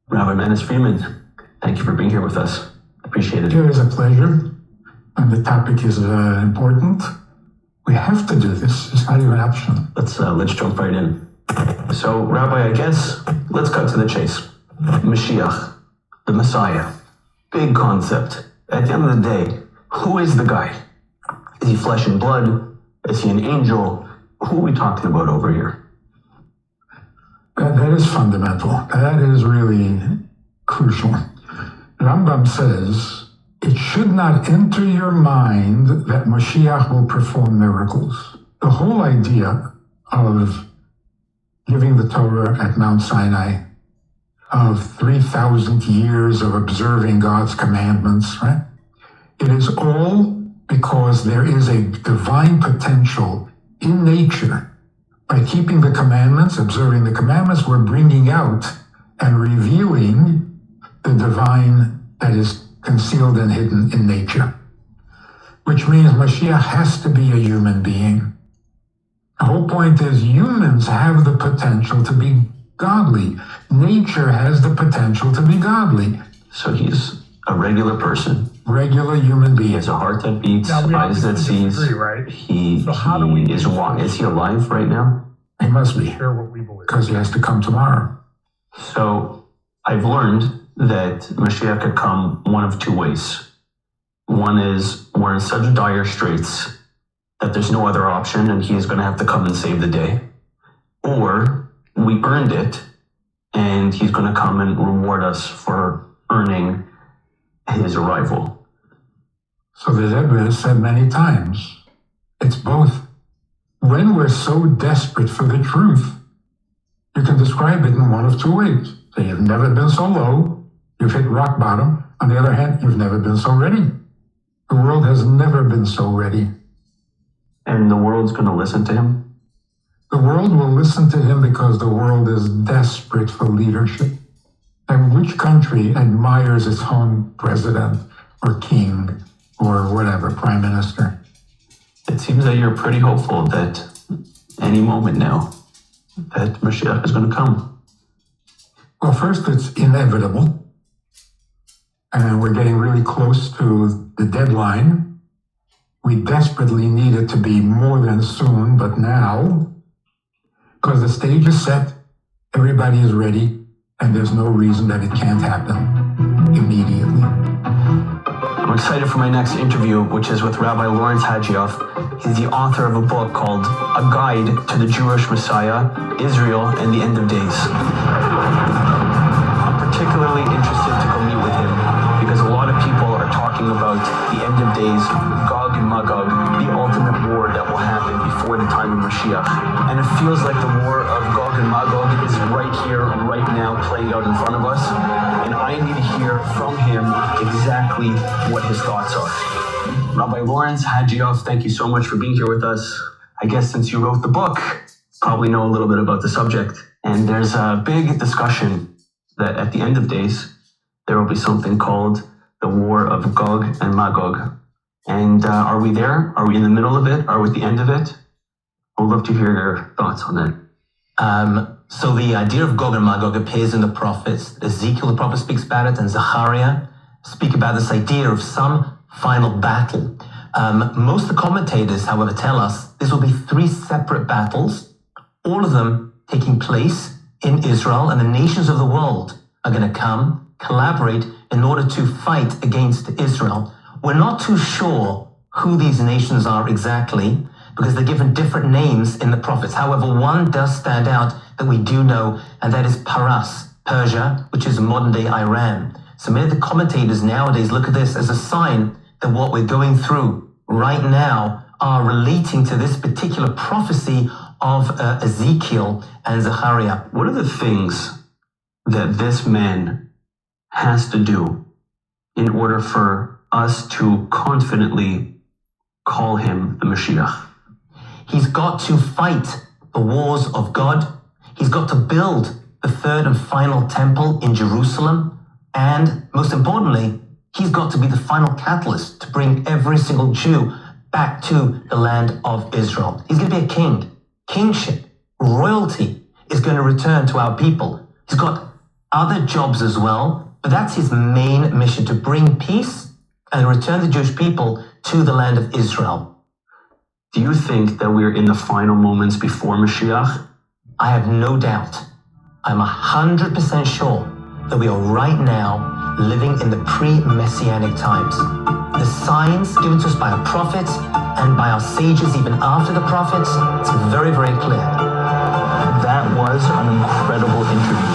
Rabbi Manis Friedman, thank you for being here with us. Appreciate it. It is a pleasure, and the topic is important. We have to do this. It's not even an option. Let's jump right in. So, Rabbi, I guess let's cut to the chase. Mashiach, the Messiah, big concept. At the end of the day, who is the guy? Is he flesh and blood? Is he an angel? Who are we talking about over here? That is fundamental. That is really crucial. Rambam says, it should not enter your mind that Mashiach will perform miracles. The whole idea of giving the Torah at Mount Sinai, of 3,000 years of observing God's commandments, right? It is all because there is a divine potential in nature. By keeping the commandments, observing the commandments, we're bringing out and revealing the divine that is concealed and hidden in nature. Which means Mashiach has to be a human being. The whole point is humans have the potential to be godly. Nature has the potential to be godly. So he's a regular person. Regular human being. He has a heart that beats, eyes that sees. Right? He is alive. Is he alive right now? He must be. Share what we believe. Because he has to come tomorrow. So I've learned that Mashiach could come one of two ways. One is we're in such dire straits that there's no other option and he is going to have to come and save the day. Or we earned it and he's going to come and reward us for earning his arrival. So the Rebbe has said many times, it's both. When we're so desperate for the truth, you can describe it in one of two ways. So you've never been so low, you've hit rock bottom. On the other hand, you've never been so ready. The world has never been so ready. And the world's going to listen to him? The world will listen to him because the world is desperate for leadership. And which country admires its own president or king or whatever, prime minister? It seems that you're pretty hopeful that any moment now that Mashiach is going to come. Well, first, it's inevitable. And we're getting really close to the deadline. We desperately need it to be more than soon, but now, because the stage is set, everybody is ready, and there's no reason that it can't happen immediately. I'm excited for my next interview, which is with Rabbi Lawrence Hagioff. He's the author of a book called A Guide to the Jewish Messiah, Israel and the End of Days. I'm particularly interested to go meet with him because a lot of people are talking about the end of days, Gog and Magog, the ultimate war that will happen before the time of Mashiach. And it feels like the war of Gog and Magog is right here, right now, playing out in front of us. And I need to hear from him exactly what his thoughts are. Rabbi Lawrence Hagioff, thank you so much for being here with us. I guess since you wrote the book, you probably know a little bit about the subject. And there's a big discussion that at the end of days, there will be something called the War of Gog and Magog. And are we there? Are we in the middle of it? Are we at the end of it? I'd love to hear your thoughts on that. So the idea of Gog and Magog appears in the prophets. Ezekiel, the prophet, speaks about it, and Zechariah speak about this idea of some final battle. Most of the commentators, however, tell us this will be three separate battles, all of them taking place in Israel, and the nations of the world are going to come, collaborate in order to fight against Israel. We're not too sure who these nations are exactly, because they're given different names in the prophets. However, one does stand out that we do know, and that is Paras, Persia, which is modern-day Iran. So many of the commentators nowadays look at this as a sign that what we're going through right now are relating to this particular prophecy of Ezekiel and Zechariah. What are the things that this man has to do in order for us to confidently call him the Mashiach? He's got to fight the wars of God. He's got to build the third and final temple in Jerusalem. And most importantly, he's got to be the final catalyst to bring every single Jew back to the land of Israel. He's going to be a king. Kingship, royalty is going to return to our people. He's got other jobs as well, but that's his main mission, to bring peace and return the Jewish people to the land of Israel. Do you think that we're in the final moments before Mashiach? I have no doubt. I'm 100% sure that we are right now living in the pre-Messianic times. The signs given to us by our prophets and by our sages even after the prophets, it's very, very clear. That was an incredible interview.